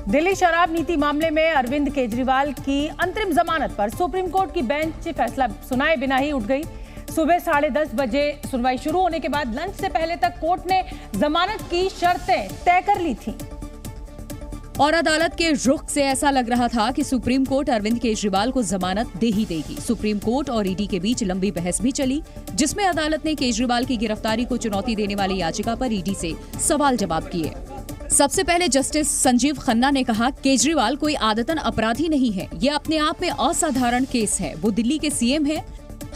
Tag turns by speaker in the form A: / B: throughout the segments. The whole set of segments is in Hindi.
A: दिल्ली शराब नीति मामले में अरविंद केजरीवाल की अंतरिम जमानत पर सुप्रीम कोर्ट की बेंच फैसला सुनाए बिना ही उठ गई। सुबह 10:30 बजे सुनवाई शुरू होने के बाद लंच से पहले तक कोर्ट ने जमानत की शर्तें तय कर ली थीं।
B: और अदालत के रुख से ऐसा लग रहा था कि सुप्रीम कोर्ट अरविंद केजरीवाल को जमानत दे ही देगी। सुप्रीम कोर्ट और ईडी के बीच लंबी बहस भी चली, जिसमें अदालत ने केजरीवाल की गिरफ्तारी को चुनौती देने वाली याचिका पर ईडी से सवाल जवाब किए। सबसे पहले जस्टिस संजीव खन्ना ने कहा, केजरीवाल कोई आदतन अपराधी नहीं है, ये अपने आप में असाधारण केस है। वो दिल्ली के सीएम है।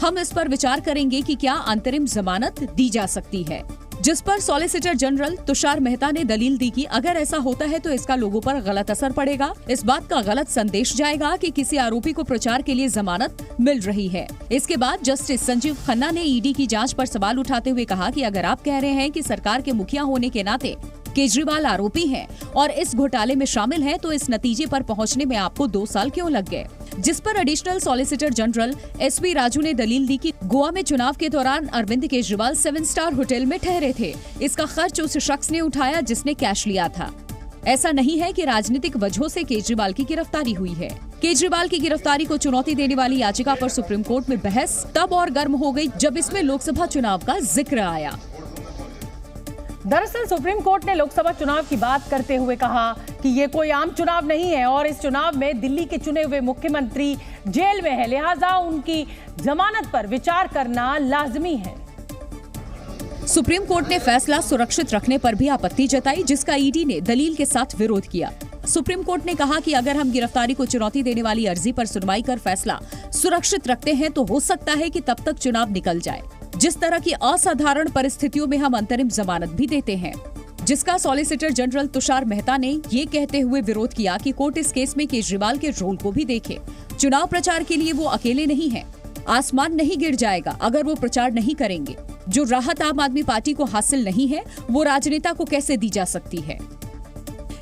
B: हम इस पर विचार करेंगे कि क्या अंतरिम जमानत दी जा सकती है, जिस पर सॉलिसिटर जनरल तुषार मेहता ने दलील दी कि अगर ऐसा होता है तो इसका लोगों पर गलत असर पड़ेगा। इस बात का गलत संदेश जाएगा कि किसी आरोपी को प्रचार के लिए जमानत मिल रही है। इसके बाद जस्टिस संजीव खन्ना ने ईडी की जांच पर सवाल उठाते हुए कहा कि अगर आप कह रहे हैं कि सरकार के मुखिया होने के नाते केजरीवाल आरोपी हैं और इस घोटाले में शामिल हैं, तो इस नतीजे पर पहुंचने में आपको 2 साल क्यों लग गए। जिस पर additional solicitor general SV Raju ने दलील दी कि गोवा में चुनाव के दौरान अरविंद केजरीवाल 7 स्टार होटल में ठहरे थे। इसका खर्च उस शख्स ने उठाया जिसने कैश लिया था। ऐसा नहीं है कि राजनीतिक वजहों से केजरीवाल की गिरफ्तारी हुई है। केजरीवाल की गिरफ्तारी को चुनौती देने वाली याचिका पर सुप्रीम कोर्ट में बहस तब और गर्म हो गई जब इसमें लोकसभा चुनाव का जिक्र आया।
A: दरअसल सुप्रीम कोर्ट ने लोकसभा चुनाव की बात करते हुए कहा कि ये कोई आम चुनाव नहीं है और इस चुनाव में दिल्ली के चुने हुए मुख्यमंत्री जेल में है, लिहाजा उनकी जमानत पर विचार करना लाजमी है।
B: सुप्रीम कोर्ट ने फैसला सुरक्षित रखने पर भी आपत्ति जताई, जिसका ईडी ने दलील के साथ विरोध किया। सुप्रीम कोर्ट ने कहा कि अगर हम गिरफ्तारी को चुनौती देने वाली अर्जी पर सुनवाई कर फैसला सुरक्षित रखते हैं तो हो सकता है कि तब तक चुनाव निकल जाए। जिस तरह की असाधारण परिस्थितियों में हम अंतरिम जमानत भी देते हैं, जिसका सॉलिसिटर जनरल तुषार मेहता ने ये कहते हुए विरोध किया कि कोर्ट इस केस में केजरीवाल के रोल को भी देखे। चुनाव प्रचार के लिए वो अकेले नहीं है। आसमान नहीं गिर जाएगा अगर वो प्रचार नहीं करेंगे। जो राहत आम आदमी पार्टी को हासिल नहीं है, वो राजनेता को कैसे दी जा सकती है।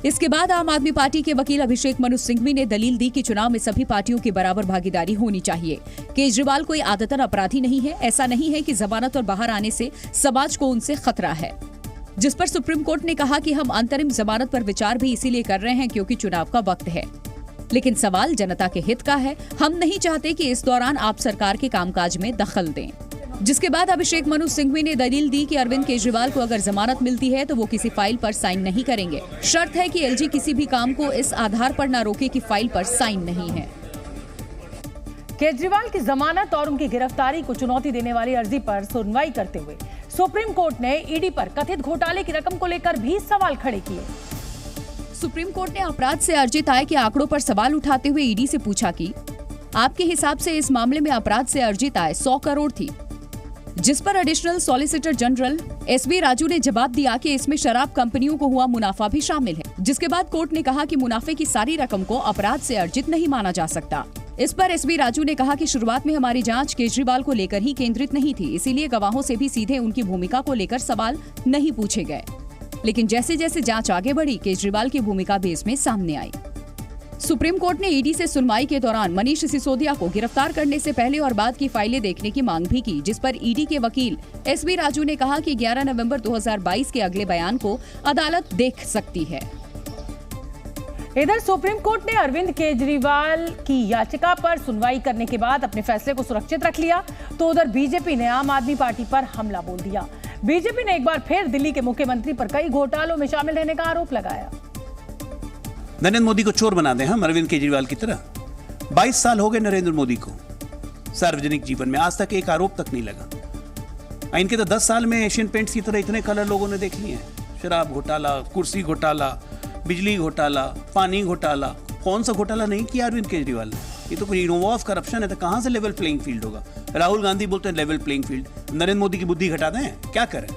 B: इसके बाद आम आदमी पार्टी के वकील अभिषेक मनु सिंघवी ने दलील दी कि चुनाव में सभी पार्टियों की बराबर भागीदारी होनी चाहिए। केजरीवाल कोई आदतन अपराधी नहीं है। ऐसा नहीं है कि जमानत और बाहर आने से समाज को उनसे खतरा है। जिस पर सुप्रीम कोर्ट ने कहा कि हम अंतरिम जमानत पर विचार भी इसीलिए कर रहे हैं क्योंकि चुनाव का वक्त है, लेकिन सवाल जनता के हित का है। हम नहीं चाहते कि इस दौरान आप सरकार के कामकाज में दखल दें। जिसके बाद अभिषेक मनु सिंघवी ने दलील दी कि अरविंद केजरीवाल को अगर जमानत मिलती है तो वो किसी फाइल पर साइन नहीं करेंगे। शर्त है कि एलजी किसी भी काम को इस आधार पर न रोके कि फाइल पर साइन नहीं है।
A: केजरीवाल की जमानत और उनकी गिरफ्तारी को चुनौती देने वाली अर्जी पर सुनवाई करते हुए सुप्रीम कोर्ट ने ईडी पर कथित घोटाले की रकम को लेकर भी सवाल खड़े किए।
B: सुप्रीम कोर्ट ने अपराध से अर्जित आय के आंकड़ों पर सवाल उठाते हुए ईडी से पूछा कि आपके हिसाब से इस मामले में अपराध से अर्जित आय 100 करोड़ थी, जिस पर additional solicitor general SV Raju ने जवाब दिया कि इसमें शराब कंपनियों को हुआ मुनाफा भी शामिल है। जिसके बाद कोर्ट ने कहा कि मुनाफे की सारी रकम को अपराध से अर्जित नहीं माना जा सकता। इस पर एसवी राजू ने कहा कि शुरुआत में हमारी जांच केजरीवाल को लेकर ही केंद्रित नहीं थी, इसीलिए गवाहों से भी सीधे उनकी भूमिका को लेकर सवाल नहीं पूछे गए। लेकिन जैसे जैसे जांच आगे बढ़ी, केजरीवाल की भूमिका भी इसमें सामने आई। सुप्रीम कोर्ट ने ईडी से सुनवाई के दौरान मनीष सिसोदिया को गिरफ्तार करने से पहले और बाद की फाइलें देखने की मांग भी की, जिस पर ईडी के वकील एसवी राजू ने कहा कि 11 नवंबर 2022 के अगले बयान को अदालत देख सकती है।
A: इधर सुप्रीम कोर्ट ने अरविंद केजरीवाल की याचिका पर सुनवाई करने के बाद अपने फैसले को सुरक्षित रख लिया, तो उधर बीजेपी ने आम आदमी पार्टी पर हमला बोल दिया। बीजेपी ने एक बार फिर दिल्ली के मुख्यमंत्री पर कई घोटालों में शामिल रहने का आरोप लगाया।
C: नरेंद्र मोदी को चोर बना दें हम अरविंद केजरीवाल की तरह। 22 साल हो गए नरेंद्र मोदी को सार्वजनिक जीवन में, आज तक एक आरोप तक नहीं लगा। इनके तो 10 साल में एशियन पेंट्स की तरह इतने कलर लोगों ने देख लिए हैं। शराब घोटाला, कुर्सी घोटाला, बिजली घोटाला, पानी घोटाला। कौन सा घोटाला नहीं किया अरविंद केजरीवाल ने? ये तो कोई इनोवा ऑफ करप्शन है, तो कहां से लेवल प्लेइंग फील्ड होगा? राहुल गांधी बोलते हैं level playing field. Narendra Modi की बुद्धि घटा दें, क्या करें?